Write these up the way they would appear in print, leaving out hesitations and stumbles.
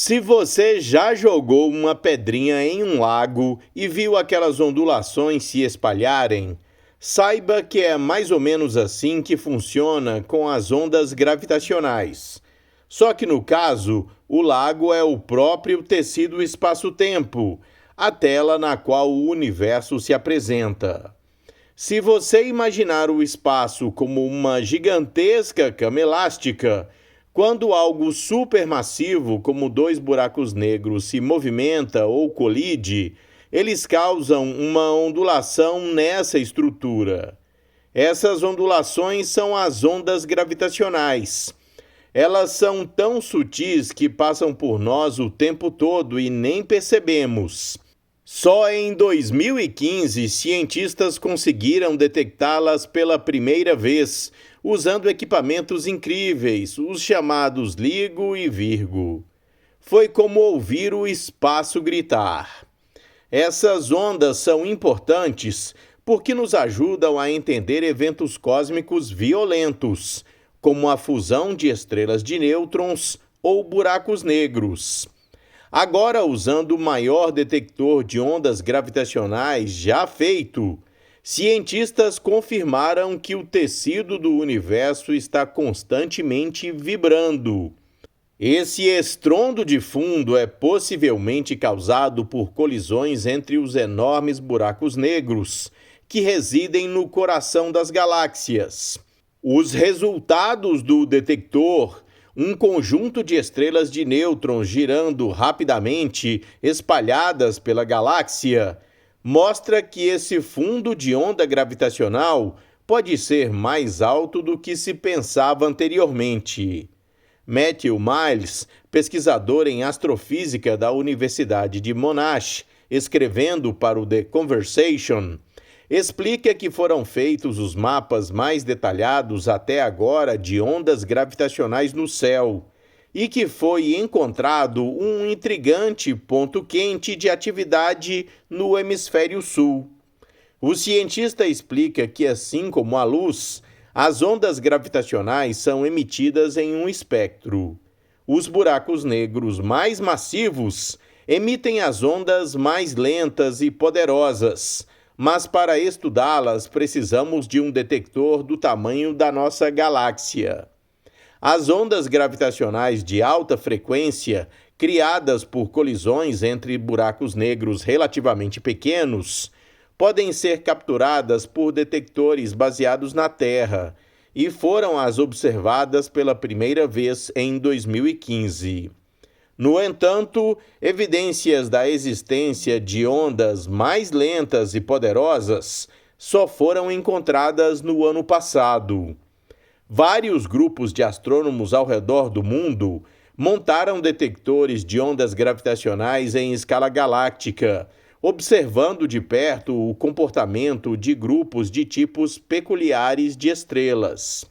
Se você já jogou uma pedrinha em um lago e viu aquelas ondulações se espalharem, saiba que é mais ou menos assim que funciona com as ondas gravitacionais. Só que no caso, o lago é o próprio tecido espaço-tempo, a tela na qual o universo se apresenta. Se você imaginar o espaço como uma gigantesca cama elástica, quando algo supermassivo, como dois buracos negros, se movimenta ou colide, eles causam uma ondulação nessa estrutura. Essas ondulações são as ondas gravitacionais. Elas são tão sutis que passam por nós o tempo todo e nem percebemos. Só em 2015, cientistas conseguiram detectá-las pela primeira vez, usando equipamentos incríveis, os chamados LIGO e Virgo. Foi como ouvir o espaço gritar. Essas ondas são importantes porque nos ajudam a entender eventos cósmicos violentos, como a fusão de estrelas de nêutrons ou buracos negros. Agora, usando o maior detector de ondas gravitacionais já feito, cientistas confirmaram que o tecido do universo está constantemente vibrando. Esse estrondo de fundo é possivelmente causado por colisões entre os enormes buracos negros que residem no coração das galáxias. Os resultados do detector, um conjunto de estrelas de nêutrons girando rapidamente, espalhadas pela galáxia, mostra que esse fundo de onda gravitacional pode ser mais alto do que se pensava anteriormente. Matthew Miles, pesquisador em astrofísica da Universidade de Monash, escrevendo para o The Conversation, explica que foram feitos os mapas mais detalhados até agora de ondas gravitacionais no céu e que foi encontrado um intrigante ponto quente de atividade no hemisfério sul. O cientista explica que, assim como a luz, as ondas gravitacionais são emitidas em um espectro. Os buracos negros mais massivos emitem as ondas mais lentas e poderosas, mas para estudá-las precisamos de um detector do tamanho da nossa galáxia. As ondas gravitacionais de alta frequência, criadas por colisões entre buracos negros relativamente pequenos, podem ser capturadas por detectores baseados na Terra e foram as observadas pela primeira vez em 2015. No entanto, evidências da existência de ondas mais lentas e poderosas só foram encontradas no ano passado. Vários grupos de astrônomos ao redor do mundo montaram detectores de ondas gravitacionais em escala galáctica, observando de perto o comportamento de grupos de tipos peculiares de estrelas.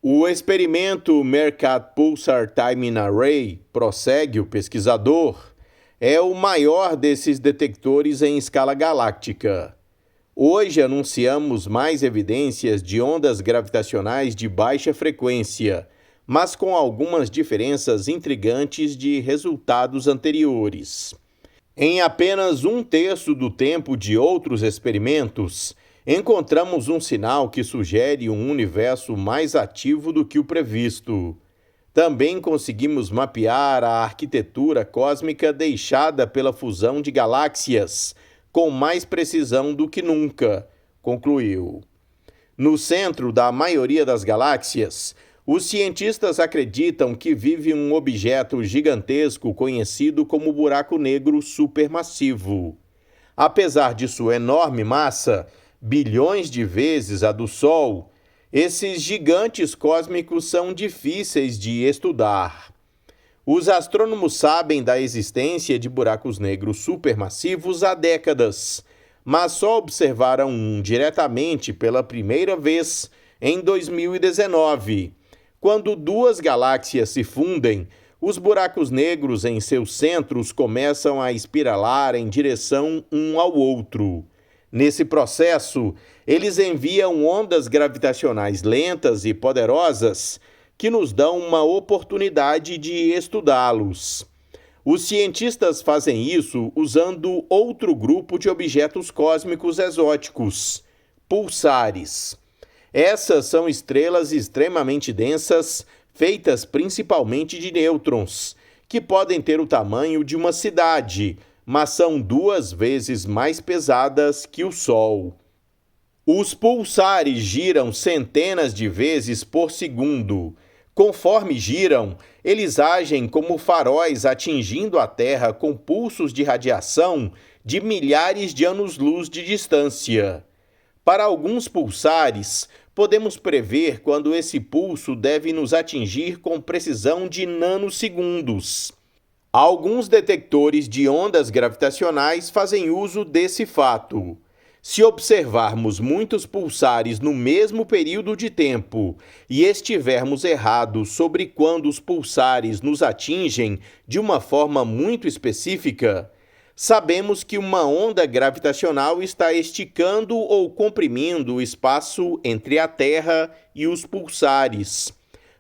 O experimento Meerkat Pulsar Timing Array, prossegue o pesquisador, é o maior desses detectores em escala galáctica. Hoje anunciamos mais evidências de ondas gravitacionais de baixa frequência, mas com algumas diferenças intrigantes de resultados anteriores. Em apenas um terço do tempo de outros experimentos, encontramos um sinal que sugere um universo mais ativo do que o previsto. Também conseguimos mapear a arquitetura cósmica deixada pela fusão de galáxias com mais precisão do que nunca, concluiu. No centro da maioria das galáxias, os cientistas acreditam que vive um objeto gigantesco conhecido como buraco negro supermassivo. Apesar de sua enorme massa, bilhões de vezes a do Sol, esses gigantes cósmicos são difíceis de estudar. Os astrônomos sabem da existência de buracos negros supermassivos há décadas, mas só observaram um diretamente pela primeira vez em 2019. Quando duas galáxias se fundem, os buracos negros em seus centros começam a espiralar em direção um ao outro. Nesse processo, eles enviam ondas gravitacionais lentas e poderosas que nos dão uma oportunidade de estudá-los. Os cientistas fazem isso usando outro grupo de objetos cósmicos exóticos, pulsares. Essas são estrelas extremamente densas, feitas principalmente de nêutrons, que podem ter o tamanho de uma cidade, mas são 2 vezes mais pesadas que o Sol. Os pulsares giram centenas de vezes por segundo. Conforme giram, eles agem como faróis atingindo a Terra com pulsos de radiação de milhares de anos-luz de distância. Para alguns pulsares, podemos prever quando esse pulso deve nos atingir com precisão de nanosegundos. Alguns detectores de ondas gravitacionais fazem uso desse fato. Se observarmos muitos pulsares no mesmo período de tempo e estivermos errados sobre quando os pulsares nos atingem de uma forma muito específica, sabemos que uma onda gravitacional está esticando ou comprimindo o espaço entre a Terra e os pulsares.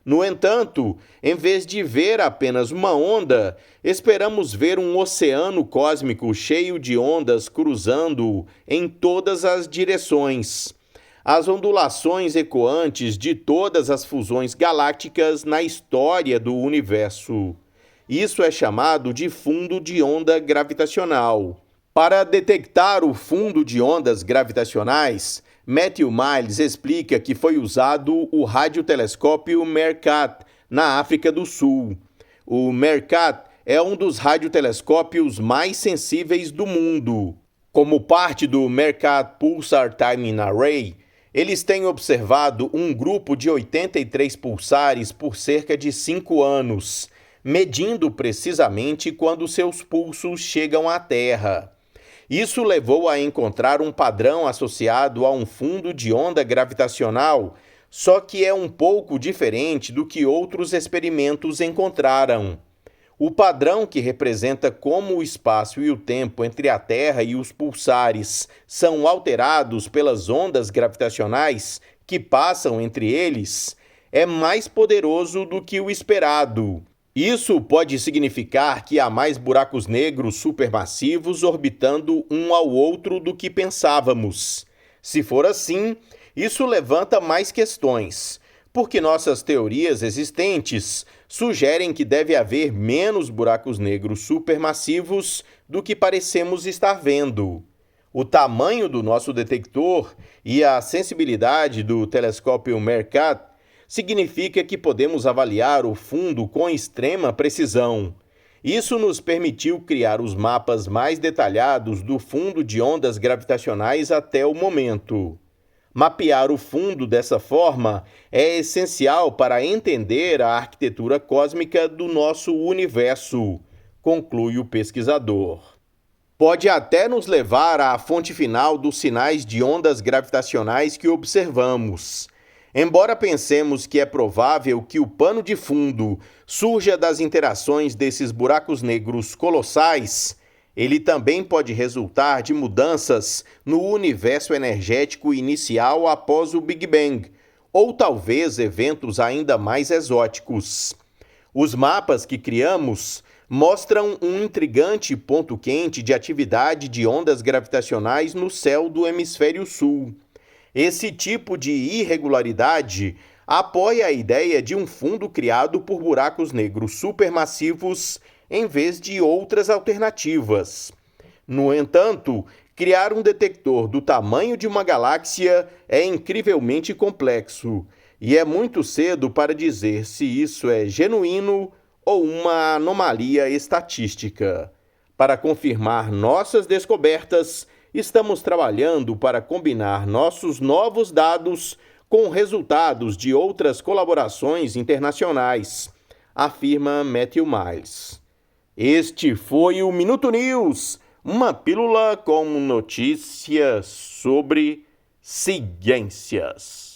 No entanto, em vez de ver apenas uma onda, esperamos ver um oceano cósmico cheio de ondas cruzando em todas as direções. As ondulações ecoantes de todas as fusões galácticas na história do universo. Isso é chamado de fundo de onda gravitacional. Para detectar o fundo de ondas gravitacionais, Matthew Miles explica que foi usado o radiotelescópio MERCAT, na África do Sul. O MERCAT é um dos radiotelescópios mais sensíveis do mundo. Como parte do MERCAT Pulsar Timing Array, eles têm observado um grupo de 83 pulsares por cerca de 5 anos, medindo precisamente quando seus pulsos chegam à Terra. Isso levou a encontrar um padrão associado a um fundo de onda gravitacional, só que é um pouco diferente do que outros experimentos encontraram. O padrão, que representa como o espaço e o tempo entre a Terra e os pulsares são alterados pelas ondas gravitacionais que passam entre eles, é mais poderoso do que o esperado. Isso pode significar que há mais buracos negros supermassivos orbitando um ao outro do que pensávamos. Se for assim, isso levanta mais questões, porque nossas teorias existentes sugerem que deve haver menos buracos negros supermassivos do que parecemos estar vendo. O tamanho do nosso detector e a sensibilidade do telescópio MERCAT significa que podemos avaliar o fundo com extrema precisão. Isso nos permitiu criar os mapas mais detalhados do fundo de ondas gravitacionais até o momento. Mapear o fundo dessa forma é essencial para entender a arquitetura cósmica do nosso universo, conclui o pesquisador. Pode até nos levar à fonte final dos sinais de ondas gravitacionais que observamos. Embora pensemos que é provável que o pano de fundo surja das interações desses buracos negros colossais, ele também pode resultar de mudanças no universo energético inicial após o Big Bang, ou talvez eventos ainda mais exóticos. Os mapas que criamos mostram um intrigante ponto quente de atividade de ondas gravitacionais no céu do hemisfério sul. Esse tipo de irregularidade apoia a ideia de um fundo criado por buracos negros supermassivos em vez de outras alternativas. No entanto, criar um detector do tamanho de uma galáxia é incrivelmente complexo, e é muito cedo para dizer se isso é genuíno ou uma anomalia estatística. Para confirmar nossas descobertas, estamos trabalhando para combinar nossos novos dados com resultados de outras colaborações internacionais, afirma Matthew Miles. Este foi o Minuto News, uma pílula com notícias sobre ciências.